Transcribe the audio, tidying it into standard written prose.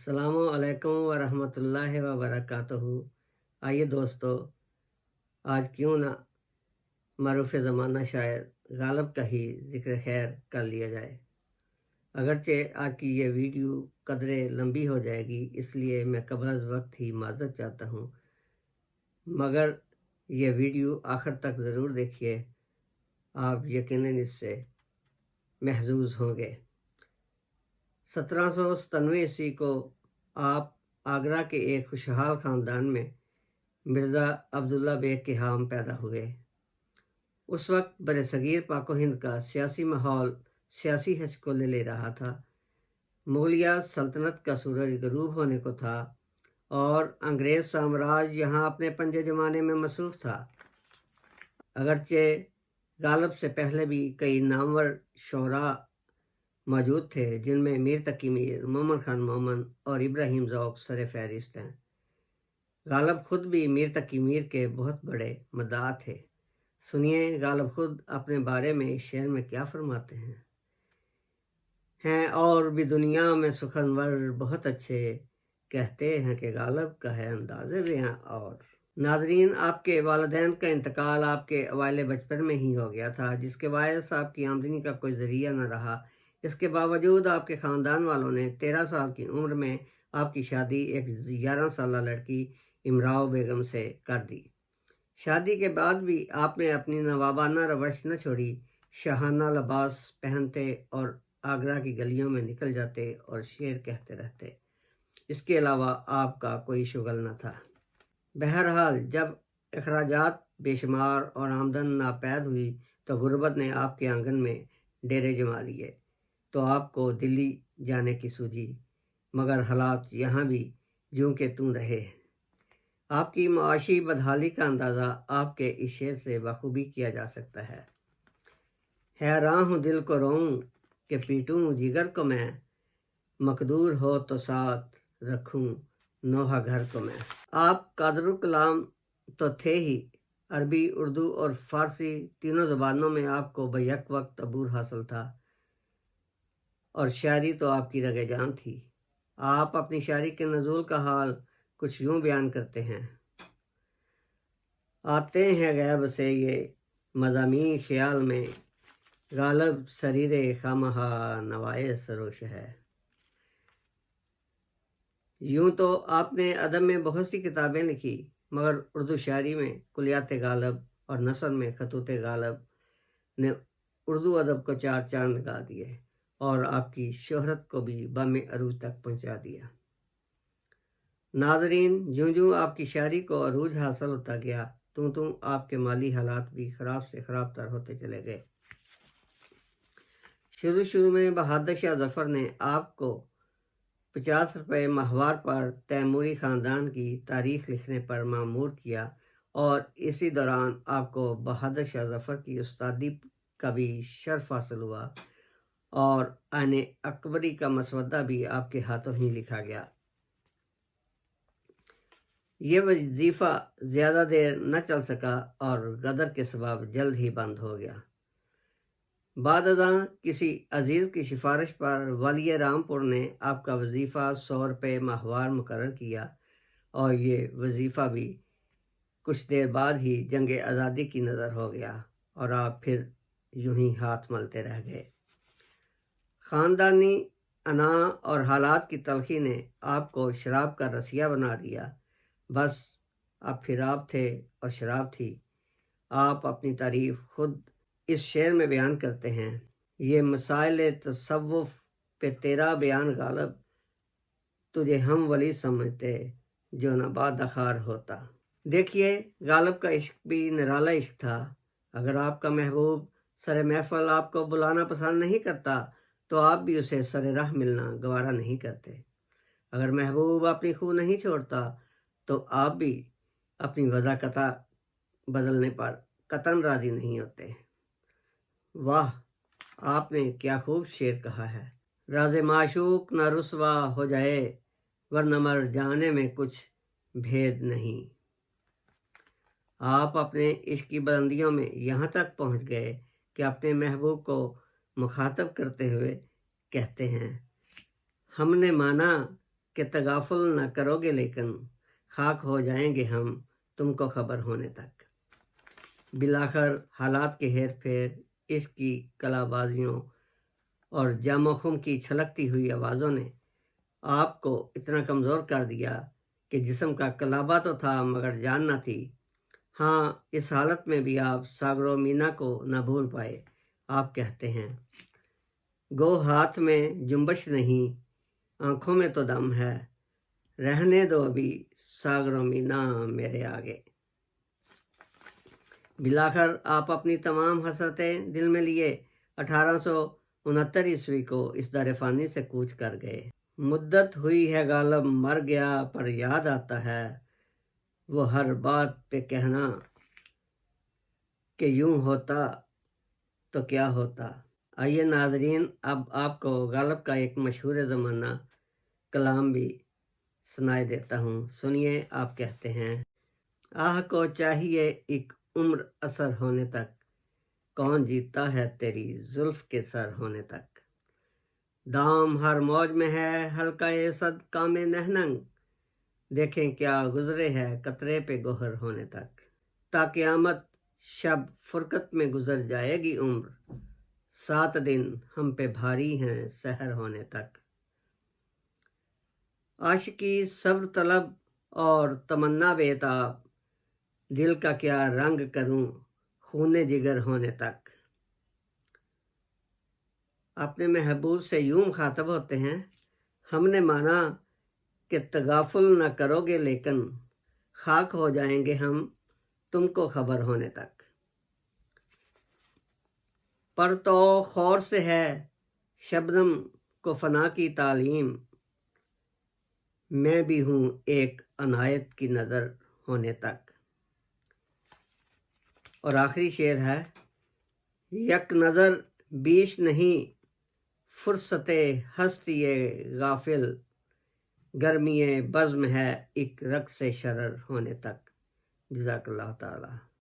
अस्सलामु अलैकुम वरहमतुल्लाहि वबरकातुहू। आइए दोस्तों, आज क्यों ना मरूफ ज़माना शायर गालिब का ही ज़िक्र खैर कर लिया जाए। अगरचे आज की ये वीडियो कदरे लंबी हो जाएगी, इसलिए मैं कबल अज़ वक्त ही माज़रत चाहता हूँ, मगर ये वीडियो आखिर तक ज़रूर देखिए, आप यकीनन इससे महजूज़ होंगे। 1797 ईस्वी को आप आगरा के एक खुशहाल ख़ानदान में मिर्ज़ा अब्दुल्ला बेग के यहाँ पैदा हुए। उस वक्त बरसगीर पाको हिंद का सियासी माहौल सियासी हिचकोले ले रहा था। मुगलिया सल्तनत का सूरज गरूब होने को था और अंग्रेज़ साम्राज्य यहाँ अपने पंजे जमाने में मसरूफ़ था। अगरचे गालिब से पहले भी कई नामवर शोरा मौजूद थे, जिनमें मीर तकी मीर, मोमन खान मोमन और इब्राहिम ज़ौक़ सर फहरिस्त हैं। गालिब खुद भी मीर तकी मीर के बहुत बड़े मद्दाह थे। सुनिए गालिब खुद अपने बारे में इस शेर में क्या फरमाते हैं और भी दुनिया में सुखनवर बहुत अच्छे, कहते हैं कि गालिब का है अंदाज़े बयां। और नाज़रीन, आपके वालिदैन का इंतकाल आपके अवाइल बचपन में ही हो गया था, जिसके बायस आपकी आमदनी का कोई ज़रिया न रहा। इसके बावजूद आपके ख़ानदान वालों ने 13 साल की उम्र में आपकी शादी एक 11 साल लड़की इमराव बेगम से कर दी। शादी के बाद भी आपने अपनी नवाबाना रवश न छोड़ी। शाहाना लिबास पहनते और आगरा की गलियों में निकल जाते और शेर कहते रहते। इसके अलावा आपका कोई शुगल न था। बहरहाल, जब अखराजात बेशुमार और आमदन नापैद हुई तो गुर्बत ने आपके आंगन में डेरे जमा लिए, तो आपको दिल्ली जाने की सूझी, मगर हालात यहाँ भी यूं के त्यों रहे। आपकी माशी बदहाली का अंदाज़ा आपके इस शेर से बखूबी किया जा सकता है। हैरान हूँ दिल को रोऊं कि पीटूं जिगर को मैं, मकदूर हो तो साथ रखूं नोहा घर को मैं। आप कादरुल कलाम तो थे ही। अरबी, उर्दू और फ़ारसी तीनों ज़बानों में आपको बैक वक्त अबूर हासिल था और शायरी तो आपकी रगे जान थी। आप अपनी शायरी के नज़ूल का हाल कुछ यूँ बयान करते हैं। आते हैं गैब से ये मज़ामी ख्याल में, गालिब सरीरे खामहा नवाए सरोश है। यूं तो आपने अदब में बहुत सी किताबें लिखी, मगर उर्दू शायरी में कुलियात गालिब और नसर में खतूत गालिब ने उर्दू अदब को चार चांद लगा दिए और आपकी शोहरत को भी बम अरूज तक पहुंचा दिया। नाज़रीन, जूं जूं आपकी शायरी को अरूज हासिल होता गया, त्यों त्यों आपके माली हालात भी ख़राब से ख़राब तर होते चले गए। शुरू में बहादुर शाह जफ़र ने आपको 50 रुपये माहवार पर तैमूरी ख़ानदान की तारीख़ लिखने पर मामूर किया और इसी दौरान आपको बहादुर शाह जफ़र की उस्तादी का भी शर्फ हासिल हुआ और आने अकबरी का मसवदा भी आपके हाथों ही लिखा गया। ये वजीफ़ा ज़्यादा देर न चल सका और गदर के सबब जल्द ही बंद हो गया। बादअज़ां किसी अजीज़ की सिफारिश पर वालिय रामपुर ने आपका वजीफ़ा 100 रुपये माहवार मुकर्रर किया और ये वजीफ़ा भी कुछ देर बाद ही जंग आज़ादी की नज़र हो गया और आप फिर यूं ही हाथ मलते रह गए। ख़ानदानी अना और हालात की तलखी ने आपको शराब का रसिया बना दिया। बस अब फिर आप थे और शराब थी। आप अपनी तारीफ़ खुद इस शेर में बयान करते हैं। ये मसाइल तसव्वुफ़ पे तेरा बयान गालिब, तुझे हम वली समझते जो न बादखार होता। देखिए, गालिब का इश्क भी निराला इश्क था। अगर आपका महबूब सर महफल आपको बुलाना पसंद नहीं करता तो आप भी उसे सर राह मिलना गवारा नहीं करते। अगर महबूब अपनी खू नहीं छोड़ता तो आप भी अपनी वज़ाकता बदलने पर कतन राज़ी नहीं होते। वाह, आपने क्या खूब शेर कहा है। राज़े माशूक ना रुसवा हो जाए, वरना मर जाने में कुछ भेद नहीं। आप अपने इश्क की बुलंदियों में यहाँ तक पहुँच गए कि अपने महबूब को मुखातब करते हुए कहते हैं, हमने माना کہ تغافل نہ کرو گے لیکن خاک ہو جائیں گے ہم تم کو خبر ہونے تک۔ بالآخر حالات کے ہیر پھیر، عشق کی کلا بازیوں اور جام و خم کی چھلکتی ہوئی آوازوں نے آپ کو اتنا کمزور کر دیا کہ جسم کا کلابہ تو تھا مگر جان نہ تھی۔ ہاں، اس حالت میں بھی آپ ساگر و مینا کو نہ بھول پائے۔ آپ کہتے ہیں، گو ہاتھ میں جنبش نہیں، آنکھوں میں تو دم ہے، رہنے دو ابھی ساگر و مینا میرے آگے۔ بالآخر آپ اپنی تمام حسرتیں دل میں لیے 1869 کو اس دار فانی سے کوچ کر گئے۔ مدت ہوئی ہے غالب مر گیا پر یاد آتا ہے وہ ہر بات پہ کہنا کہ یوں ہوتا تو کیا ہوتا۔ آئیے ناظرین، اب آپ کو غالب کا ایک مشہور زمانہ کلام بھی سنائے دیتا ہوں، سنیے۔ آپ کہتے ہیں، آہ کو چاہیے ایک عمر اثر ہونے تک، کون جیتا ہے تیری زلف کے سر ہونے تک۔ دام ہر موج میں ہے حلقہ صد کام نہنگ، دیکھیں کیا گزرے ہے قطرے پہ گوہر ہونے تک۔ تا قیامت شب فرقت میں گزر جائے گی عمر، 7 دن ہم پہ بھاری ہیں سحر ہونے تک۔ عاشقی صبر طلب اور تمنا بے تاب، دل کا کیا رنگ کروں خون جگر ہونے تک۔ اپنے محبوب سے یوں مخاطب ہوتے ہیں، ہم نے مانا کہ تغافل نہ کرو گے لیکن خاک ہو جائیں گے ہم تم کو خبر ہونے تک۔ پر تو خور سے ہے شبنم کو فنا کی تعلیم، میں بھی ہوں ایک عنایت کی نظر ہونے تک۔ اور آخری شعر ہے، یک نظر بیش نہیں فرصت ہستی غافل، گرمی بزم ہے ایک رقص شرر ہونے تک۔ جزاک اللہ تعالی۔